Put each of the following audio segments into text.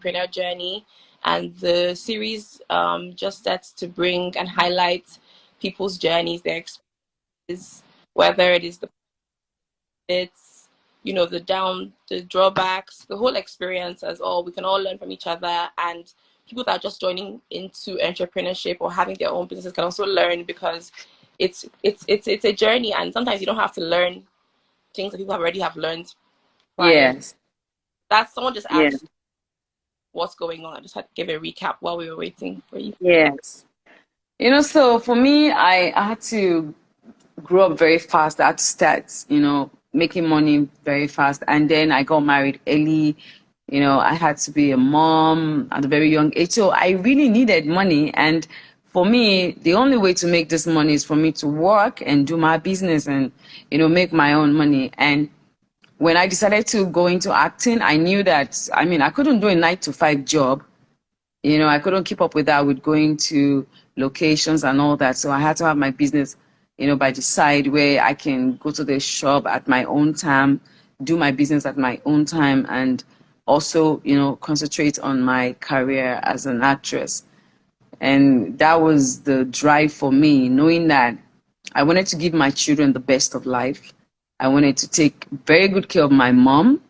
entrepreneur journey, and the series just sets to bring and highlight people's journeys, their experiences, whether it is the it's the drawbacks, the whole experience as all. We can all learn from each other, and people that are just joining into entrepreneurship or having their own businesses can also learn, because it's a journey, and sometimes you don't have to learn things that people already have learned prior. Yes. That someone just Yeah. asked what's going on. I just had to give a recap while we were waiting for you. Yes. So for me, I had to grow up very fast. I had to start, making money very fast. And then I got married early. I had to be a mom at a very young age. So I really needed money. And for me, the only way to make this money is for me to work and do my business and, make my own money. And when I decided to go into acting, I knew that, I couldn't do a 9 to 5 job. I couldn't keep up with that with going to locations and all that. So I had to have my business, by the side where I can go to the shop at my own time, do my business at my own time, and also, concentrate on my career as an actress. And that was the drive for me, knowing that I wanted to give my children the best of life. I wanted to take very good care of my mom,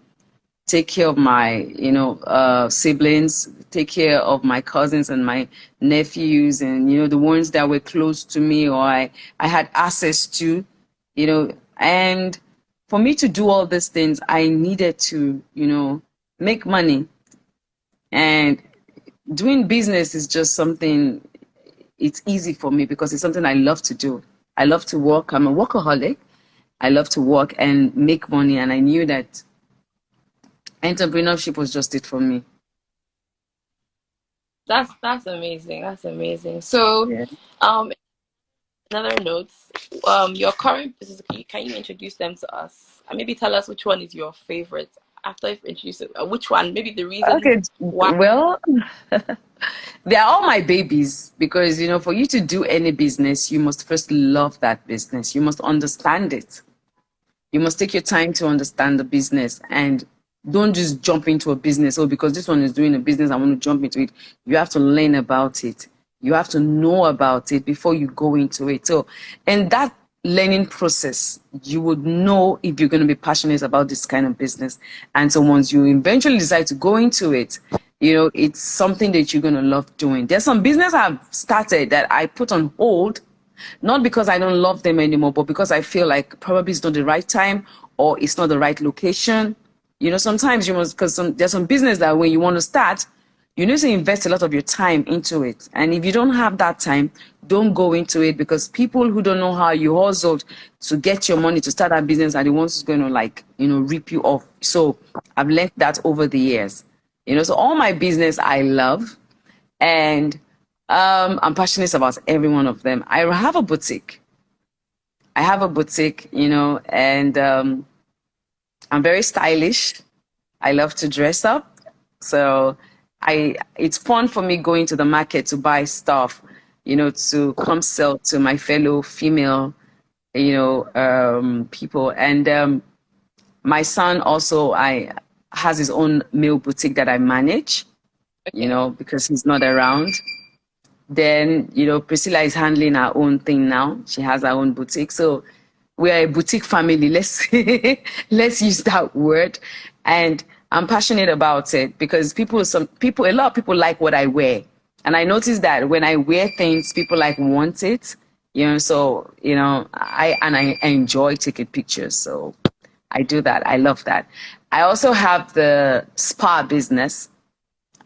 take care of my, siblings, take care of my cousins and my nephews and, the ones that were close to me or I had access to, and for me to do all these things, I needed to, make money. And doing business is just something, it's easy for me because it's something I love to do. I love to work. I'm a workaholic. I love to work and make money. And I knew that entrepreneurship was just it for me. That's amazing. That's amazing. So, Yeah. um, another note, your current business. Can you introduce them to us? And maybe tell us which one is your favorite. After you've introduced it, which one? Maybe the reason Okay. why. Well, they are all my babies because, for you to do any business, you must first love that business. You must understand it. You must take your time to understand the business and don't just jump into a business. Oh, because this one is doing a business, I want to jump into it. You have to learn about it. You have to know about it before you go into it. So, and that learning process, you would know if you're going to be passionate about this kind of business. And so once you eventually decide to go into it, it's something that you're going to love doing. There's some business I've started that I put on hold, not because I don't love them anymore, but because I feel like probably it's not the right time or it's not the right location. Sometimes you must, because there's some business that when you want to start, you need to invest a lot of your time into it. And if you don't have that time, don't go into it, because people who don't know how you hustled to get your money to start that business are the ones who's going to rip you off. So I've learned that over the years. So all my business I love, and I'm passionate about every one of them. I have a boutique. And I'm very stylish. I love to dress up. So it's fun for me going to the market to buy stuff, to come sell to my fellow female, people. And my son also has his own male boutique that I manage, because he's not around. Then, Priscilla is handling her own thing now. She has her own boutique. So we are a boutique family. Let's use that word. And I'm passionate about it because a lot of people like what I wear. And I noticed that when I wear things, people want it, so, I enjoy taking pictures. So I do that. I love that. I also have the spa business.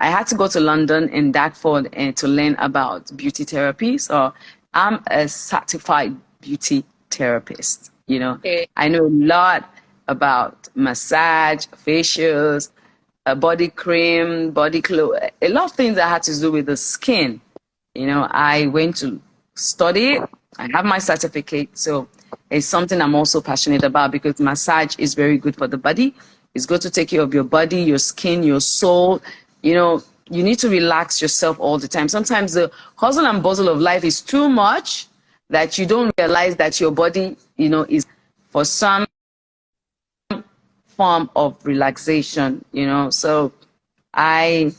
I had to go to London in Dartford to learn about beauty therapy. So I'm a certified beauty therapist. Okay. I know a lot about massage, facials, body cream, body glow, a lot of things that had to do with the skin. I went to study. I have my certificate. So it's something I'm also passionate about because massage is very good for the body. It's good to take care of your body, your skin, your soul. You need to relax yourself all the time. Sometimes the hustle and bustle of life is too much that you don't realize that your body, is for some form of relaxation, So I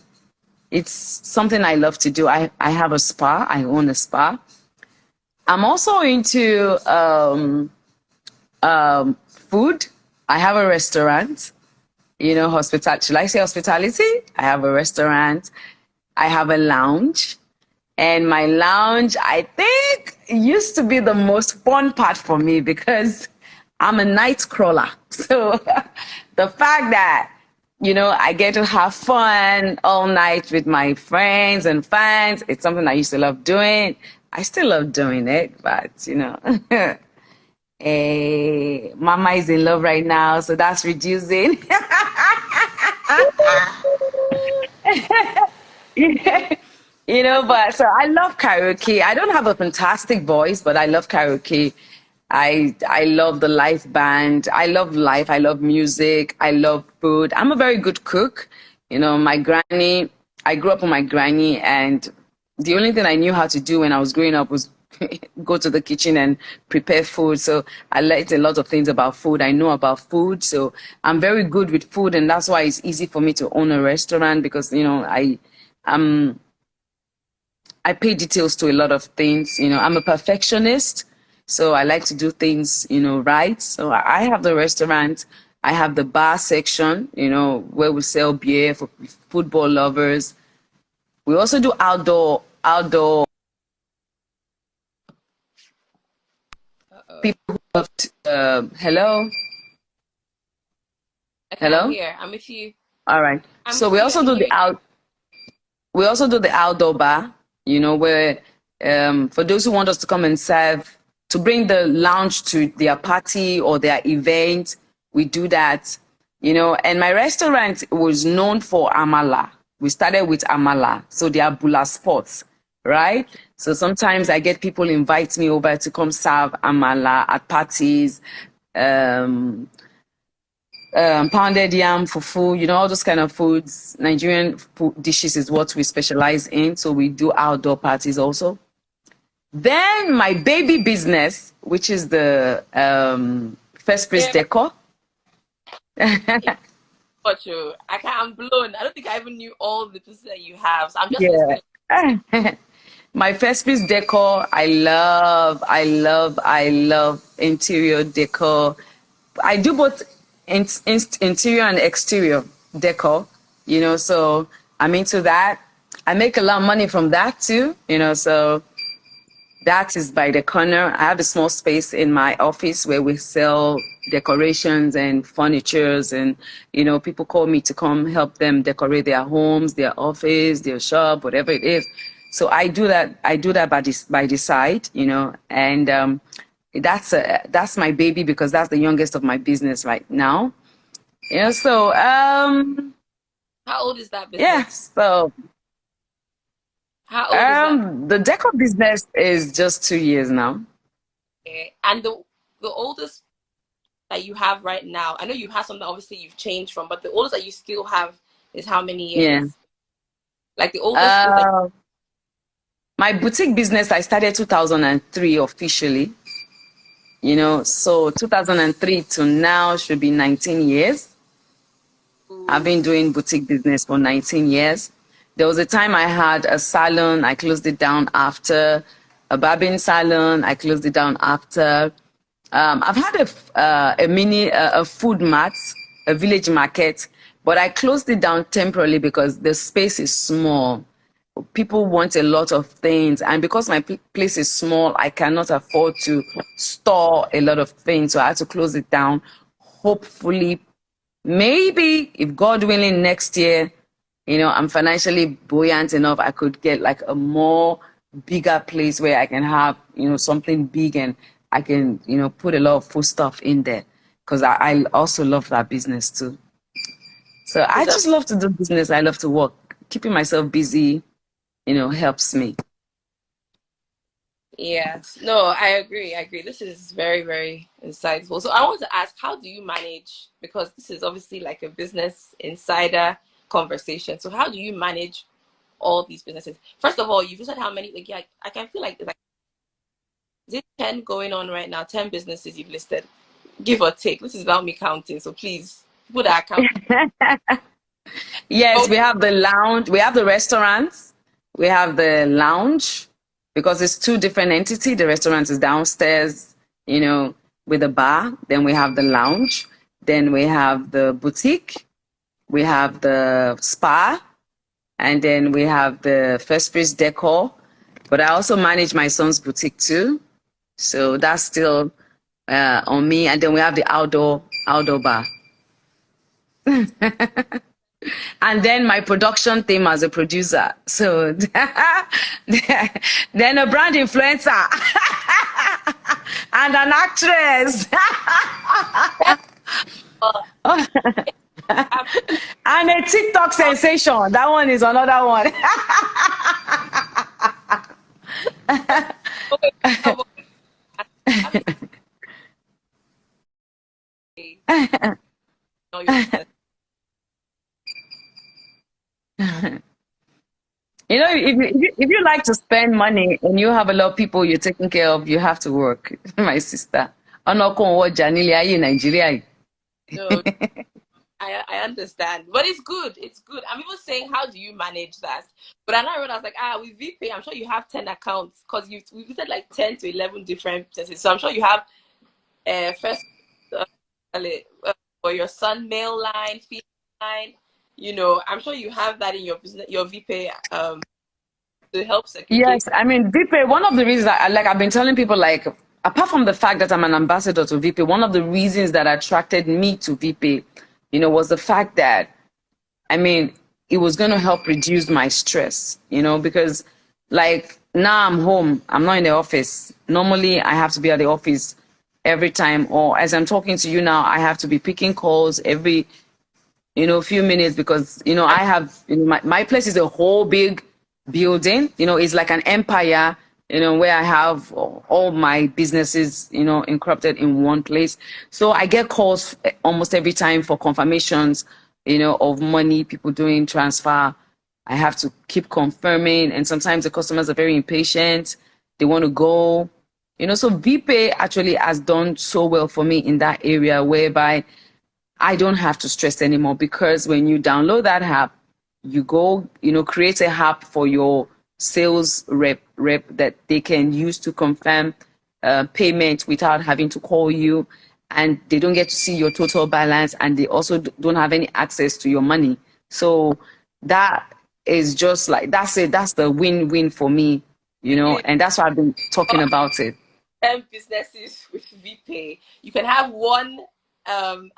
It's something I love to do. I have a spa. I own a spa. I'm also into food. I have a restaurant. Should I say hospitality? I have a restaurant. I have a lounge. And my lounge, I think, used to be the most fun part for me because I'm a night crawler. So the fact that, I get to have fun all night with my friends and fans, it's something I used to love doing. I still love doing it, but, Mama is in love right now, so that's reducing. But so I love karaoke. I don't have a fantastic voice, but I love karaoke. I love the live band. I love life. I love music. I love food. I'm a very good cook. My granny, I grew up with my granny, and the only thing I knew how to do when I was growing up was go to the kitchen and prepare food. So I learned a lot of things about food. I know about food. So I'm very good with food, and that's why it's easy for me to own a restaurant because, um I pay details to a lot of things. I'm a perfectionist, so I like to do things, right. So I have the restaurant, I have the bar section, where we sell beer for football lovers. We also do outdoor Uh-oh. people who love to, hello, Okay, I'm hello. here. I'm with you. All right. I'm So with you. I'm hearing you. we also do the outdoor bar, where for those who want us to come and serve, to bring the lounge to their party or their event, we do that. And my restaurant was known for amala. We started with amala, so they are bula spots, right? So sometimes I get people invite me over to come serve amala at parties. Um, Pounded yam, fufu, all those kind of foods. Nigerian food dishes is what we specialize in. So we do outdoor parties also. Then my baby business, which is the first place Yeah, decor. Ocho. I'm blown. I don't think I even knew all the pieces that you have. So I'm just Yeah. listening. My first piece decor, I love interior decor. I do both interior and exterior decor, so I'm into that. I make a lot of money from that too, so that is by the corner. I have a small space in my office where we sell decorations and furnitures, and people call me to come help them decorate their homes, their office, their shop, whatever it is. So I do that. I do that by the side, and that's my baby because that's the youngest of my business right now. So How old is that yeah. business? So How old is that? the decor business is just 2 years now. Okay. And the oldest that you have right now, I know you have some that obviously you've changed from, but the oldest that you still have is how many Yeah. years? Like the oldest place that Uh, My boutique business, I started 2003 officially, so 2003 to now should be 19 years. I've you. been doing boutique business for 19 years. There was a time I had a salon, I closed it down after. A barbing salon, I closed it down after. I've had a mini, a food mart, a village market, but I closed it down temporarily because the space is small. People want a lot of things, and because my place is small, I cannot afford to store a lot of things, so I had to close it down. Hopefully, maybe if God willing, next year, I'm financially buoyant enough, I could get like a more bigger place where I can have, something big, and I can, put a lot of food stuff in there because I also love that business too. So I Is that just love to do business. I love to work. Keeping myself busy, helps me. yes. No, I agree. I agree. This is very, very insightful. So I want to ask, how do you manage? Because this is obviously like a business insider conversation. So how do you manage all these businesses? First of all, you've said how many, like, yeah, I can feel like is it 10 going on right now? 10 businesses you've listed, give or take. This is about me counting. So please, people that are counting. Yes, Oh, we have the lounge, we have the restaurants, we have the lounge because it's two different entities. The restaurant is downstairs, you know, with a bar. Then we have the lounge. Then we have the boutique. We have the spa. And then we have the first place decor. But I also manage my son's boutique too. So that's still on me. And then we have the outdoor bar. And then my production team as a producer. So then a brand influencer and an actress uh, I'm and a TikTok not sensation. That one is another one. okay. I'm okay. Know yourself. You know, if you like to spend money and you have a lot of people you're taking care of, you have to work, my sister. Ọ̀nà kan ò wọjà nílé ayé Nàìjíríà yìí. No, I understand, but it's good. It's good. I'm even saying, how do you manage that? But I was like, with VPay, I'm sure you have 10 accounts because we said like 10 to 11 different places. So I'm sure you have first uh, for your son mail line, fee line. I'm sure you have that in your business, your VPay, to help segregate. Yes, I mean VPay. One of the reasons I've been telling people, like, apart from the fact that I'm an ambassador to VPay, one of the reasons that attracted me to VPay, was the fact that, I mean, it was going to help reduce my stress, because, like, now I'm home, I'm not in the office. Normally, I have to be at the office every time, or as I'm talking to you now, I have to be picking calls every, few minutes because, I have, my place is a whole big building, it's like an empire, where I have all my businesses, encrypted in one place. So I get calls almost every time for confirmations, of money, people doing transfer. I have to keep confirming. And sometimes the customers are very impatient. They want to go, so VPay actually has done so well for me in that area whereby I don't have to stress anymore because when you download that app, you go, create a app for your sales rep that they can use to confirm payment without having to call you, and they don't get to see your total balance, and they also don't have any access to your money. So that is just like, that's it. That's the win-win for me, Yeah. and that's why I've been talking about it. 10 businesses with VPay. You can have one account